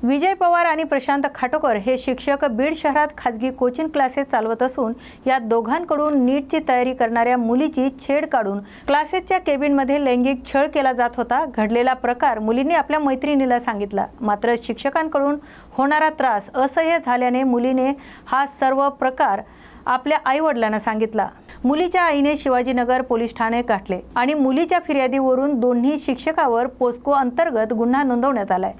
विजय पवार आणि प्रशांत खाटोकर हे शिक्षक बीड शहरात खाजगी कोचिंग क्लासेस चालवत असून या दोघांकडून नीटची तयारी करणाऱ्या मुलीची छेड काढून क्लासेसच्या केबिनमध्ये लैंगिक छळ केला जात होता। घडलेला प्रकार मुलीने आपल्या मैत्रिणीला सांगितला, मात्र शिक्षकांकडून होणारा त्रास असह्य झाल्याने मुलीने हा सर्व प्रकार आपल्या आई-वडिलांना सांगितला। मुलीच्या आईने शिवाजीनगर पोलीस ठाणे गाठले आणि मुलीच्या फिर्यादीवरून दोन्ही शिक्षकावर पोस्को अंतर्गत गुन्हा नोंदवण्यात आलाय।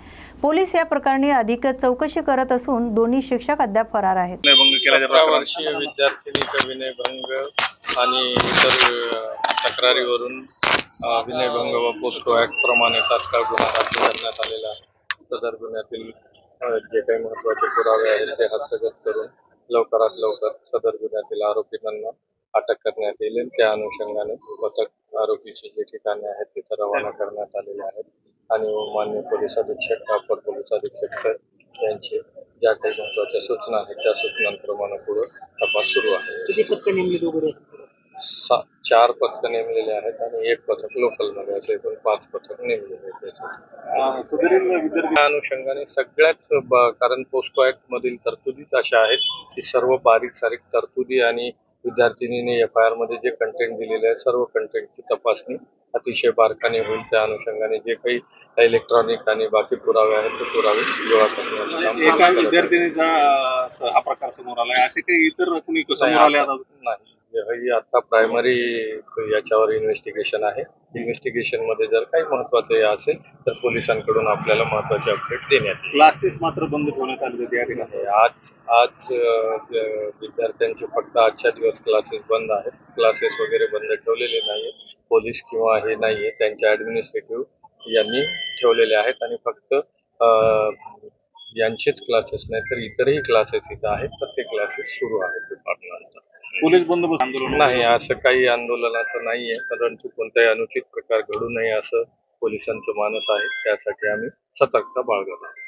पोलीस या प्रकरणी अधिक चौकशी करत असून दोन्ही शिक्षक अद्याप फरार आहेत। 17 वर्षीय विद्यार्थिनीचा विनयभंग आणि इतर तक्रारीवरून विनयभंग व पोस्को ऍक्ट प्रमाणे तात्काळ गुन्हा दाखल करण्यात आलेला आहे। सदर गुन्ह्यातील जे काही महत्त्वाचे पुरावे आहेत ते हस्तगत करून लवकरात लवकर सदर गुन्ह्यातील आरोपींना अटक करण्यात येईल। त्या अनुषंगाने पथक आरोपीचे जे ठिकाणे आहेत तिथे रवाना करण्यात आलेले आहेत आणि माननीय पोलीस अधीक्षक अपर पोलीस अधीक्षक सर यांची ज्या काही महत्त्वाच्या सूचना आहेत त्या सूचनांप्रमाणे पुढे तपास सुरू आहे। किती पथक नेमले वगैरे? 4 पथक नेमलेले आहेत आणि 1 पथक लोकलमध्ये असे एकूण 5 पथक नेमलेले आहेत। सदरील विद्यार्थी अनुषंगाने सगळ्याच कारण पोस्को ऍक्ट मधील तरतुदीच अशा आहेत की सर्व बारीक सारीक तरतुदी आणि विद्यार्थिनीने FIR मध्ये जे कंटेंट दिलेले आहे सर्व कंटेंटची तपासणी अतिशय बारकाईने होईल। त्या अनुषंगाने जे काही इलेक्ट्रॉनिक आणि बाकी पुरावे आहेत ते पुरावे गोळा करण्याचे काम एका विद्यार्थिनीचा हा प्रकार समोर आलाय, असे काही इतर कुणी समोर आले नाही। ही आता प्रायमरी याच्यावर इन्व्हेस्टिगेशन आहे। इन्व्हेस्टिगेशन मध्ये जर काही महत्त्वाचं असेल तर पोलिसांकडून आपल्याला महत्त्वाचे अपडेट देण्यात येईल। क्लासेस मात्र बंद ठेवण्यात आले त्या ठिकाणी। आज विद्यार्थ्यांचे फक्त आजच्या दिवस क्लासेस बंद आहेत। क्लासेस वगैरे बंद ठेवलेले नाहीये, पोलीस किंवा हे नाहीये, त्यांच्या ऍडमिनिस्ट्रेटिव्ह यांनी ठेवलेले आहेत आणि फक्त यांचेच क्लासेस नाही तर इतरही क्लासेस इथं आहेत तर ते क्लासेस सुरू आहेत दुपारनंतर। पोलीस बंदोबस्त आंदोलन नाही, असं काही आंदोलनाचं नाहीये, परंतु कोणताही अनुचित प्रकार घडू नये असं पोलिसांचं मानस आहे, त्यासाठी आम्ही सतर्कता बाळगत आहोत।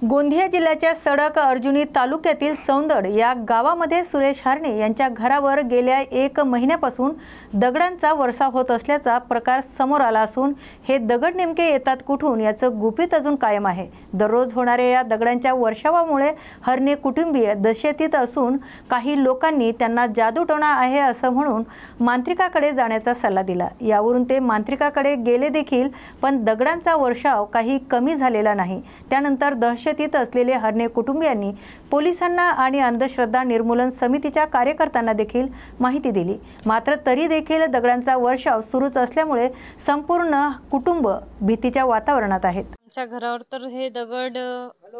गोंदिया जिल्ह्याच्या सडक अर्जुनी तालुक्यातील सौंदड या गावामध्ये सुरेश हरणे यांच्या घरावर गेल्या 1 महिन्यापासून दगडांचा वर्षाव होत असल्याचा प्रकार समोर आला असून हे दगड नेमके येतात कुठून याचं गुपित अजून कायम आहे। दररोज होणाऱ्या या दगडांच्या वर्षावामुळे हरणे कुटुंबीय दशेतीत असून काही लोकांनी त्यांना जादूटोणा आहे असं म्हणून मांत्रिकाकडे जाण्याचा सल्ला दिला। यावरून ते मांत्रिकाकडे गेले देखील पण दगडांचा वर्षाव काही कमी झालेला नाही। त्यानंतर दहशतीत असलेले हरणे कुटुंबियांनी पोलिसांना आणि अंधश्रद्धा निर्मूलन समितीच्या कार्यकर्त्यांना देखील माहिती दिली, मात्र तरी देखील दगडांचा वर्षाव सुरूच असल्यामुळे संपूर्ण कुटुंब भीतीच्या वातावरणात आहेत। आमच्या घरावर तर हे दगड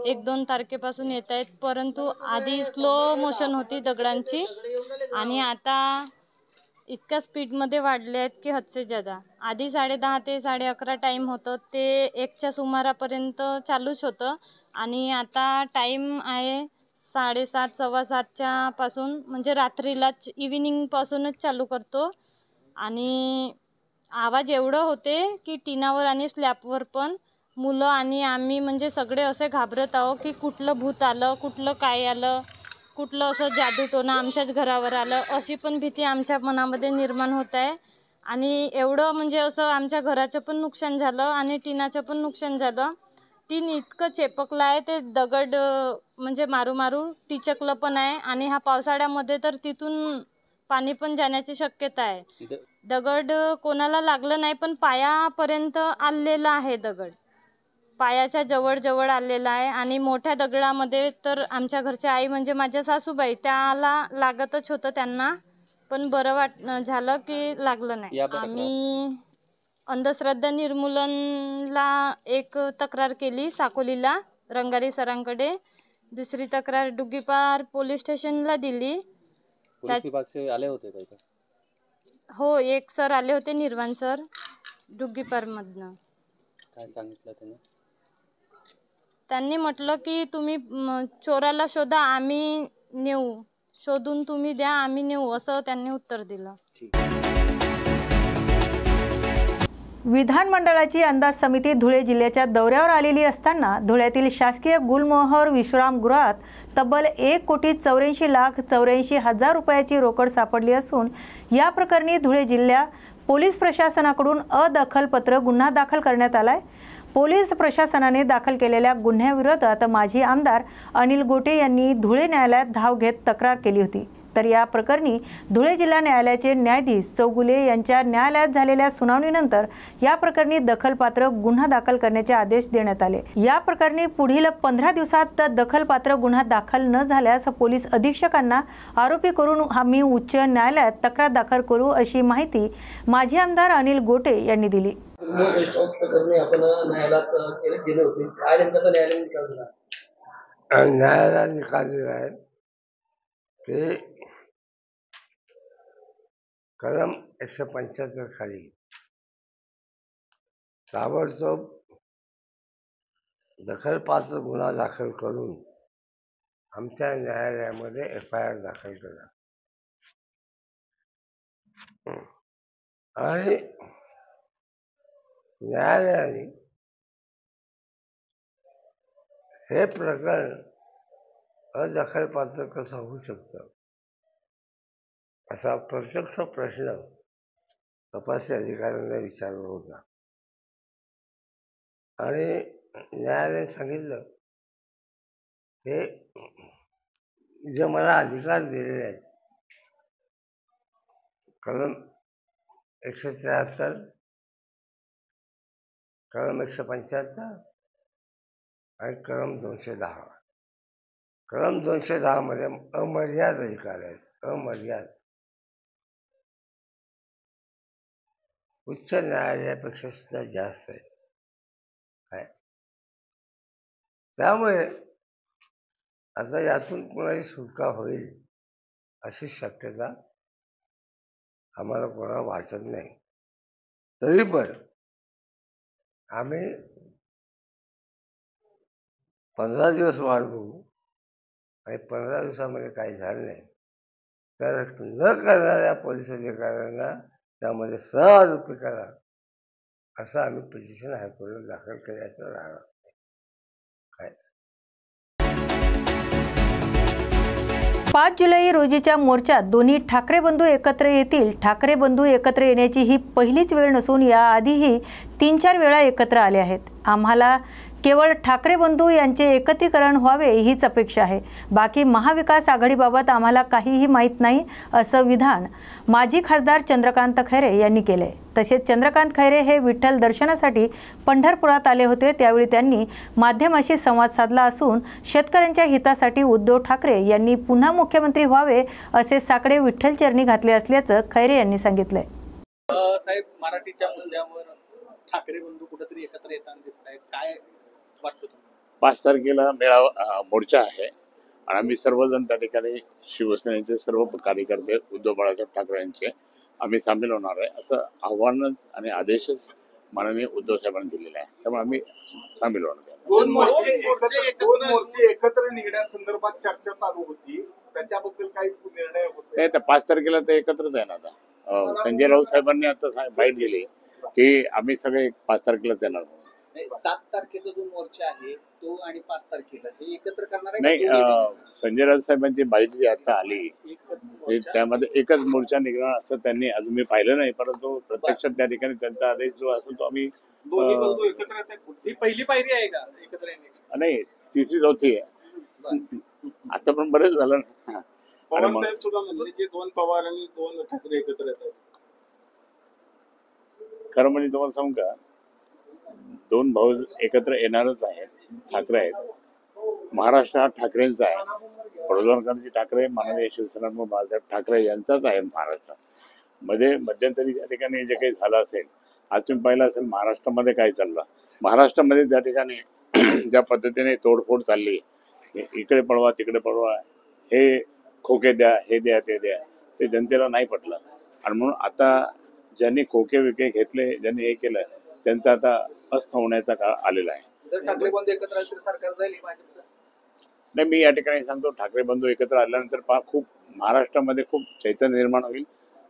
1-2 तारखेपासून येत आहेत, परंतु आधी स्लो मोशन होती दगडांची आणि आता इतक्या स्पीडमध्ये वाढले आहेत की हद से ज़्यादा। आधी 10:30 ते 11:30 टाईम होतं, ते 1च्या सुमारापर्यंत चालूच होतं आणि आता टाईम आहे 7:30 7:15च्या पासून, म्हणजे रात्रीलाच इव्हिनिंगपासूनच चालू करतो आणि आवाज एवढं होते की टिनावर आणि स्लॅबवर पण मुलं आणि आम्ही म्हणजे सगळे असे घाबरत आहो की कुठलं भूत आलं, कुठलं काय आलं, कुठलं असं जादूटोणं आमच्याच घरावर आलं, अशी पण भीती आमच्या मनामध्ये निर्माण होत आहे। आणि एवढं म्हणजे असं आमच्या घराचं पण नुकसान झालं आणि टिनाचं पण नुकसान झालं। टीन इतकं चेपकलं आहे, ते दगड म्हणजे मारू टिचकलं पण आहे आणि ह्या पावसाळ्यामध्ये तर तिथून पाणी पण जाण्याची शक्यता आहे। दगड कोणाला लागलं नाही पण पायापर्यंत आलेला आहे, दगड पायाच्या जवळ आलेला आहे आणि मोठ्या दगडामध्ये तर आमच्या घरच्या आई म्हणजे माझ्या सासूबाई त्याला लागतच होतं त्यांना, पण बरं झालं की लागलं नाही। आम्ही अंधश्रद्धा निर्मूलनला एक तक्रार केली साकोलीला रंगारी सरांकडे, दुसरी तक्रार डुग्गीपार पोलीस स्टेशनला दिली। पोलीस विभाग से आले होते का? हो, एक सर आले होते, निर्वाण सर डुग्गीपारमधनं। काय सांगितलं त्यांनी म्हटलं की तुम्ही चोराला शोधा, आम्ही नेऊ, शोधून तुम्ही द्या, आम्ही नेऊ, असं त्यांनी उत्तर दिलं। विधानमंडळाची अंदाज समिती धुळे जिल्ह्याच्या दौऱ्यावर आलेली असताना धुळ्यातील शासकीय गुलमोहर विश्रामगृहात तब्बल 1,84,84,84,000 रुपयाची रोकड सापडली असून या प्रकरणी धुळे जिल्हा पोलीस प्रशासनाकडून अदखलपत्र गुन्हा दाखल करण्यात आलाय। पोलीस प्रशासनाने दाखल केलेल्या गुन्ह्याविरोधात माजी आमदार अनिल गोटे यांनी धुळे न्यायालयात धाव घेत तक्रार केली होती। तर या प्रकरणी धुळे जिल्हा न्यायालयाचे न्यायाधीश चौगुले यांच्या न्यायालयात झालेल्या सुनावणीनंतर या प्रकरणी दखलपात्र गुन्हा दाखल करण्याचे आदेश देण्यात आले। या प्रकरणी पुढील 15 दिवसात दखलपात्र गुन्हा दाखल न झाल्यास पोलीस अधीक्षकांना आरोपी करून आम्ही उच्च न्यायालयात तक्रार दाखल करू अशी माहिती माजी आमदार अनिल गोटे यांनी दिली। गेस्ट हाऊस प्रकरणी आपण न्यायालयात गेले होते, काय नेमकं न्यायालयाने निकाल दिला? न्यायालयाने निकाल दिला आहे ते कलम 175 खाली ताबडतोब दखलपात्र गुन्हा दाखल करून आमच्या न्यायालयामध्ये FIR दाखल केला आणि न्यायालयाने हे प्रकरण अदखलपात्र कसं होऊ शकतं असा प्रत्यक्ष प्रश्न तपासी अधिकाऱ्यांना विचारला होता आणि न्यायालयाने सांगितलं हे जे मला अधिकार दिलेले आहेत कलम 173, कलम 175 आणि कलम 210। कलम 210 मध्ये अमर्याद अधिकार आहेत, अमर्याद। उच्च न्यायालयापेक्षा सुद्धा जास्त आहे काय। त्यामुळे आता यातून कोणाची सुटका होईल अशी शक्यता आम्हाला कोणाला वाटत नाही। तरी पण आम्ही 15 दिवस वाट बघू आणि 15 दिवसामध्ये काही झालं नाही तर न करणाऱ्या पोलीस अधिकाऱ्यांना त्यामध्ये सहआरोपी करा असं आम्ही पिटिशन हायकोर्टात दाखल करायचं राहणार काय। 5 जुलै रोजीच्या मोर्चात दोन्ही ठाकरे बंधू एकत्र येतील। ठाकरे बंधू एकत्र येण्याची ही पहिलीच वेळ नसून याआधीही 3-4 वेळा एकत्र आले आहेत। आम्हाला केवळ ठाकरे बंधू यांचे एकत्रीकरण व्हावे हीच अपेक्षा आहे। बाकी महाविकास आघाडीबाबत आम्हाला काहीही माहीत नाही असं विधान माजी खासदार चंद्रकांत खैरे यांनी केले। तसेच चंद्रकांत खैरे हे विठ्ठल दर्शनासाठी पंढरपुरात आले होते, त्यावेळी त्यांनी माध्यमाशी संवाद साधला असून शेतकऱ्यांच्या हितासाठी उद्धव ठाकरे यांनी पुन्हा मुख्यमंत्री व्हावे असे साकडे विठ्ठल चरणी घातले असल्याचं खैरे यांनी सांगितलंय। साहेब, मराठीच्या मुद्द्यावर ठाकरे बंधू कुठेतरी एकत्र येताना दिसतायत, काय वाटतं तुम्हाला? 5 तारखेला मेळावा मोर्चा आहे आणि आम्ही सर्वजण त्या ठिकाणी शिवसेनेचे सर्व कार्यकर्ते उद्धव बाळासाहेब ठाकरे यांचे आम्ही सामील होणार आहे असं आव्हानच आणि आदेशच माननीय उद्धव साहेबांनी दिलेला आहे। त्यामुळे आम्ही सामील होणार आहे। दोन मोर्चे एकत्र निघण्यासंदर्भात चर्चा चालू होती, त्याच्याबद्दल काही निर्णय होते? नाही, तर 5 तारखेला ते एकत्रच आहे ना। आता संजय राऊत साहेबांनी आता बाईट दिली की आम्ही सगळे 5 तारखेलाच येणार। 7 तारखेचा जो मोर्चा आहे तो आणि 5 तारखेला हे एकत्र करणार आहे? नाही, संजय राऊत साहेबांची बाईट जी आता आली त्यामध्ये एकच मोर्चा निघणार असं त्यांनी अजून मी पाहिलं नाही, परंतु प्रत्यक्षात त्या ठिकाणी त्यांचा आदेश जो असेल तो आम्ही दोन्ही बंधू एकत्र येतात। ही पहिली पायरी आहे का एकत्र येण्याची? नाही, 3री-4थी आहे। आता पण बरेच झालं ना। पवार साहेब सुद्धा म्हणले की 2 पवार आणि 2 ठाकरे एकत्र येतात। खरं म्हणजे तुम्हाला सांगू का, 2 भाऊ एकत्र येणारच आहेत, ठाकरे आहेत। महाराष्ट्र हा ठाकरेंचा आहे, प्रज्वलकांतजी ठाकरे माननीय शिवसेना बाळासाहेब ठाकरे यांचाच आहे। महाराष्ट्रामध्ये मध्यंतरी त्या ठिकाणी जे काही झालं असेल, आज तुम्ही पाहिलं असेल महाराष्ट्रामध्ये काय चाललं। महाराष्ट्रामध्ये त्या ठिकाणी ज्या पद्धतीने तोडफोड चालली, इकडे पळवा तिकडे पळवा, हे खोके द्या, हे द्या, ते द्या, ते जनतेला नाही पटलं आणि म्हणून आता ज्यांनी खोके विके घेतले, ज्यांनी हे केलं, त्यांचा आता अस्त होण्याचा काळ आलेला आहे। जर ठाकरे बंधू एकत्र आले तर सरकार जाईल भाजपचं? नाही, मी या ठिकाणी सांगतो, ठाकरे बंधू एकत्र आल्यानंतर खूप महाराष्ट्रामध्ये खूप चैतन्य निर्माण होईल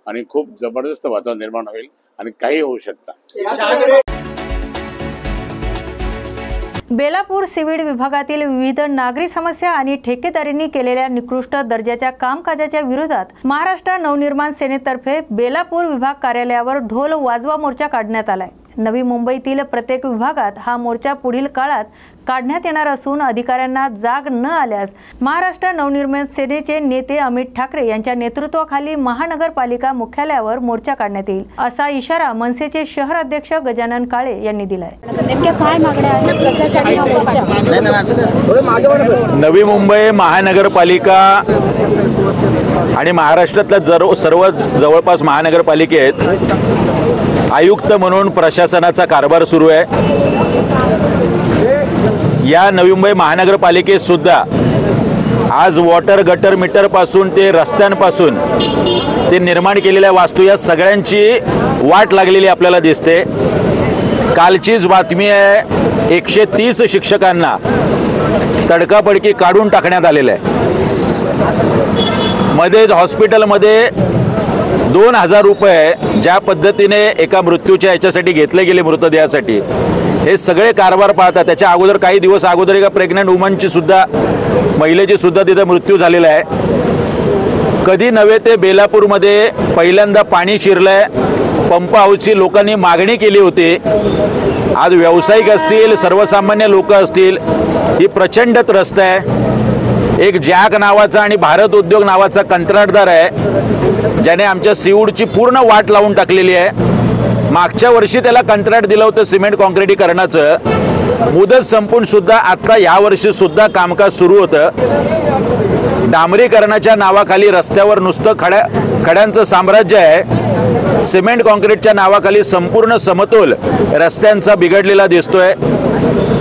आणि खूप जबरदस्त वातावरण निर्माण होईल आणि काही होऊ शकतं। बेलापूर सिव्हिल विभागातील विविध नागरी समस्या आणि ठेकेदारींनी केलेल्या निकृष्ट दर्जाच्या कामकाजाच्या विरोधात महाराष्ट्र नवनिर्माण सेनेतर्फे बेलापूर विभाग कार्यालयावर ढोल वाजवा मोर्चा काढण्यात आलाय। नवी मुंबईतील प्रत्येक विभागात हा मोर्चा पुढील काळात काढण्यात येणार असून अधिकाऱ्यांना जाग न आल्यास महाराष्ट्र नवनिर्माण सेनेचे नेते अमित ठाकरे यांच्या नेतृत्वाखाली महानगरपालिका मुख्यालयावर मोर्चा काढण्यात येईल असा इशारा मनसेचे शहर अध्यक्ष गजानन काळे यांनी दिलाय। नवी मुंबई महानगरपालिका आणि महाराष्ट्रातल्या सर्व जवळपास महानगरपालिकेत आयुक्त म्हणून प्रशासनाचा कारभार सुरू आहे। या नवी मुंबई महानगरपालिकेत सुद्धा आज वॉटर गटर मीटर पासून ते रस्त्यांपासून ते निर्माण केलेल्या वास्तू या सगळ्यांची वाट लागलेली आपल्याला दिसते। कालचीच बातमी आहे, 130 शिक्षकांना तडकाफडकी काढून टाकण्यात आलेलं आहे। मध्येच हॉस्पिटलमध्ये 2000 रुपये ज्या पद्धतीने एका मृत्यूच्या याच्यासाठी घेतले गेले मृतदेहासाठी, हे सगळे कारभार पाहतात। त्याच्या अगोदर काही दिवस अगोदर एका प्रेग्नंट वुमनची सुद्धा महिलेची सुद्धा तिथे मृत्यू झालेला आहे। कधी नव्हे ते बेलापूरमध्ये पहिल्यांदा पाणी शिरलंय, पंप हाऊसची लोकांनी मागणी केली होती। आज व्यावसायिक असतील, सर्वसामान्य लोक असतील, ही प्रचंड त्रस्त आहे। एक जॅक नावाचा आणि भारत उद्योग नावाचा कंत्राटदार आहे, ज्याने आमच्या सीवूडची पूर्ण वाट लावून टाकलेली आहे। मागच्या वर्षी त्याला कंत्राट दिलं होतं सिमेंट काँक्रिटीकरणाचं, मुदत संपून सुद्धा आता या वर्षी सुद्धा कामकाज सुरू होतं। डांबरीकरणाच्या नावाखाली रस्त्यावर नुसतं खड्यांचं साम्राज्य आहे। सिमेंट काँक्रीटच्या नावाखाली संपूर्ण समतोल रस्त्यांचा बिघडलेला दिसतोय।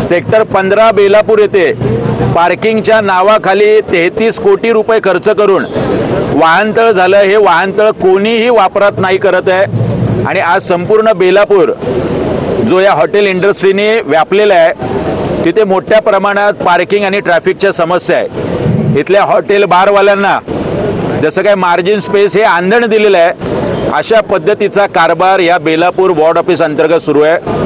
सेक्टर 15 बेलापूर येथे पार्किंगच्या नावाखाली 33 कोटी रुपये खर्च करून वाहनतळ झालं। हे वाहनतळ कोणीही वापरात नाही करत आहे आणि आज संपूर्ण बेलापूर जो या हॉटेल इंडस्ट्रीने व्यापलेला आहे, तिथे मोठ्या प्रमाणात पार्किंग आणि ट्रॅफिकच्या समस्या आहे। इथल्या हॉटेल बारवाल्यांना जसं काय मार्जिन स्पेस हे आंधण दिलेलं आहे, अशा पद्धतीचा कारभार या बेलापूर वॉर्ड ऑफिस अंतर्गत सुरू आहे।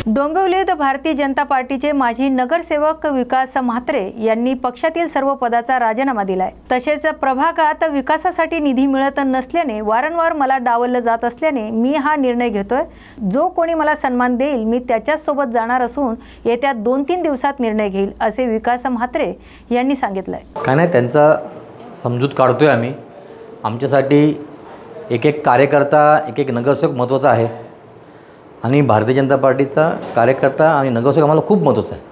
डोंबिवलीत भारतीय जनता पार्टीचे माजी नगरसेवक विकास म्हात्रे यांनी पक्षातील सर्व पदाचा राजीनामा दिलाय। तसेच प्रभागात विकासासाठी निधी मिळत नसल्याने वारंवार मला डावललं जात असल्याने मी हा निर्णय घेतोय। जो कोणी मला सन्मान देईल मी त्याच्याच सोबत जाणार असून येत्या 2-3 दिवसात निर्णय घेईल असे विकास म्हात्रे यांनी सांगितलंय। काय नाही, त्यांचा समजूत काढतोय आम्ही। आमच्यासाठी एक कार्यकर्ता, एक नगरसेवक महत्त्वाचा आहे आणि भारतीय जनता पार्टीचा कार्यकर्ता आणि नगरसेवक आम्हाला खूप महत्त्वाचा आहे।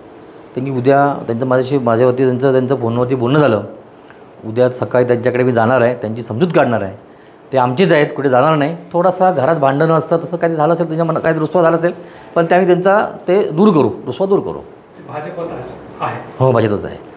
त्यांनी उद्या माझ्यावरती त्यांचं फोनवरती बोलणं झालं। उद्या सकाळी त्यांच्याकडे मी जाणार आहे, त्यांची समजूत काढणार आहे। ते आमचेच आहेत, कुठे जाणार नाही। थोडासा घरात भांडणं असतं, तसं काही झालं असेल, त्यांच्या मनात काही रुसवा झाला असेल, पण त्यावेळी त्यांचा ते दूर करू, रुसवा दूर करू। भाजपत आहे? हो, भाजपच आहे।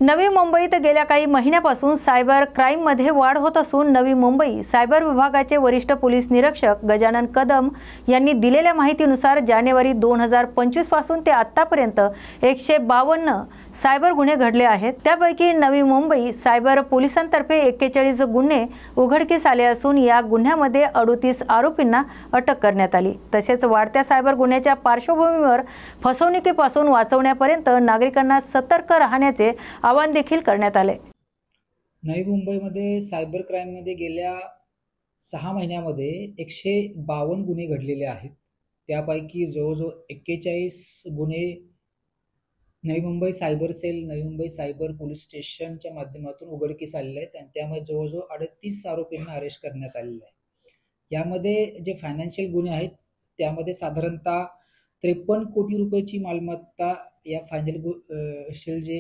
नवी मुंबईत गेल्या काही महिन्यापासून सायबर क्राईममध्ये वाढ होत असून नवी मुंबई सायबर विभागाचे वरिष्ठ पोलीस निरीक्षक गजानन कदम यांनी दिलेल्या माहितीनुसार जानेवारी 2025 पासून ते आतापर्यंत 152 सायबर गुन्हे घडले आहेत। त्यापैकी नवी मुंबई सायबर पोलिसांतर्फे 41 गुन्हे उघडकीस आले असून या गुन्ह्यामध्ये 38 आरोपींना अटक करण्यात आली। तसेच वाढत्या सायबर गुन्ह्याच्या पार्श्वभूमीवर फसवणुकीपासून वाचवण्यापर्यंत नागरिकांना सतर्क राहण्याचे आवाहन देखील करण्यात आले। नवी मुंबईमध्ये सायबर क्राईममध्ये गेल्या 6 महिन्यामध्ये 152 गुन्हे घडलेले आहेत। त्यापैकी जवळजवळ 41 गुन्हे Navi Mumbai cyber sale, Navi Mumbai cyber police स्टेशनच्या माध्यमातून उघडकीस आलेले आहेत आणि त्यामुळे जवळजवळ 38 आरोपींना अरेस्ट करण्यात आलेलं आहे। यामध्ये जे फायनान्शियल गुन्हे आहेत त्यामध्ये साधारणतः 53 कोटी रुपयाची मालमत्ता या फायनान्शियल जे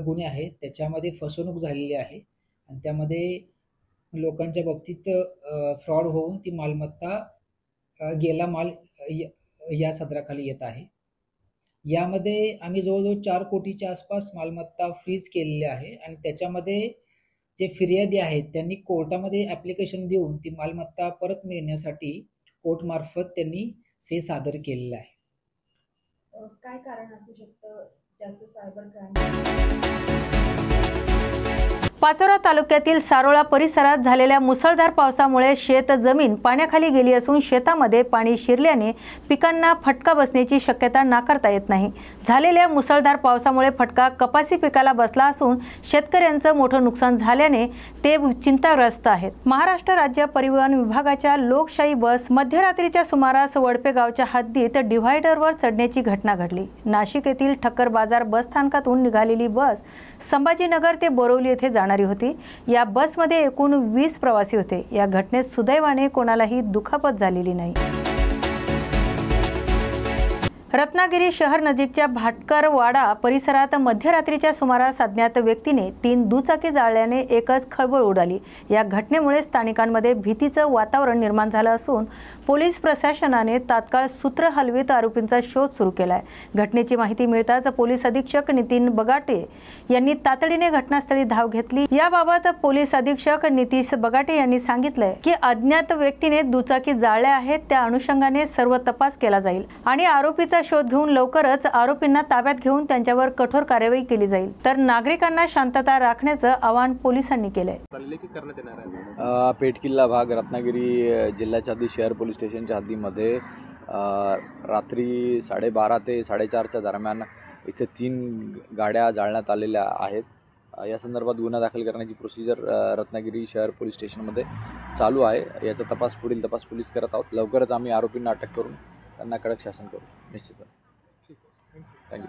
गुन्हे आहेत त्याच्यामध्ये फसवणूक झालेली आहे आणि त्यामध्ये लोकांच्या बाबतीत फ्रॉड होऊन ती मालमत्ता गेला माल या सदराखाली येत आहे। यामध्ये आम्ही जवळजवळ 4 कोटीच्या आसपास मालमत्ता फ्रीज केलेली आहे आणि त्याच्यामध्ये जे फिर्यादी आहेत त्यांनी कोर्टामध्ये ॲप्लिकेशन देऊन ती मालमत्ता परत मिळण्यासाठी कोर्टमार्फत त्यांनी सादर केलेलं आहे। काय कारण असू शकतं जास्त सायबर क्राईम? पाचोरा तालुक्यातील सारोळा परिसरात झालेल्या मुसळधार पावसामुळे शेत जमीन पाण्याखाली गेली असून शेतामध्ये पाणी शिरल्याने पिकांना फटका बसण्याची शक्यता नाकारता येत नाही। झालेल्या मुसळधार पावसामुळे फटका कपासी पिकाला बसला असून शेतकऱ्यांचं मोठं नुकसान झाल्याने ते चिंताग्रस्त आहेत। महाराष्ट्र राज्य परिवहन विभागाच्या लोकशाही बस मध्यरात्रीच्या सुमारास वडपे गावच्या हद्दीत डिव्हायडरवर चढण्याची घटना घडली। नाशिक येथील ठक्कर बाजार बस स्थानकातून निघालेली बस संभाजीनगर ते बोरवली येथे जाणारी होती। या बसमध्ये एकूण 20 प्रवासी होते। या घटनेत सुदैवाने कोणालाही दुखापत झालेली नाही। रत्नागिरी शहर नजीकच्या भाटकरवाडा परिसरात मध्यरात्रीच्या सुमारास अज्ञात व्यक्तीने 3 दुचाकी जाळल्याने एकच खळबळ उडाली। या घटनेमुळे स्थानिकांमध्ये भीतीचं वातावरण निर्माण झालं असून पोलीस प्रशासनाने तात्काळ सूत्र हलवीत आरोपींचा शोध सुरू केलाय। घटनेची माहिती मिळताच पोलीस अधीक्षक नितीन बगाटे यांनी तातडीने घटनास्थळी धाव घेतली। याबाबत पोलीस अधीक्षक नितीश बगाटे यांनी सांगितलंय की अज्ञात व्यक्तीने दुचाकी जाळल्या आहेत, त्या अनुषंगाने सर्व तपास केला जाईल आणि आरोपीचा शोध घेऊन लवकरच आरोपींना ताब्यात घेऊन त्यांच्यावर कठोर कार्यवाही केली जाईल। तर नागरिकांना शांतता राखण्याचं आवाहन पोलिसांनी केलंय। पेठकिल्ला भाग रत्नागिरी जिल्ह्याच्या हद्दी शहर पोलीस स्टेशनच्या हद्दीमध्ये रात्री 12:30 ते 4:30च्या दरम्यान इथे 3 गाड्या जाळण्यात आलेल्या आहेत। या संदर्भात गुन्हा दाखल करण्याची प्रोसिजर रत्नागिरी शहर पोलीस स्टेशनमध्ये चालू आहे। याचा पुढील तपास पोलीस करत आहोत। लवकरच आम्ही आरोपींना अटक करून त्यांना कडक शासन करू निश्चित। थँक्यू।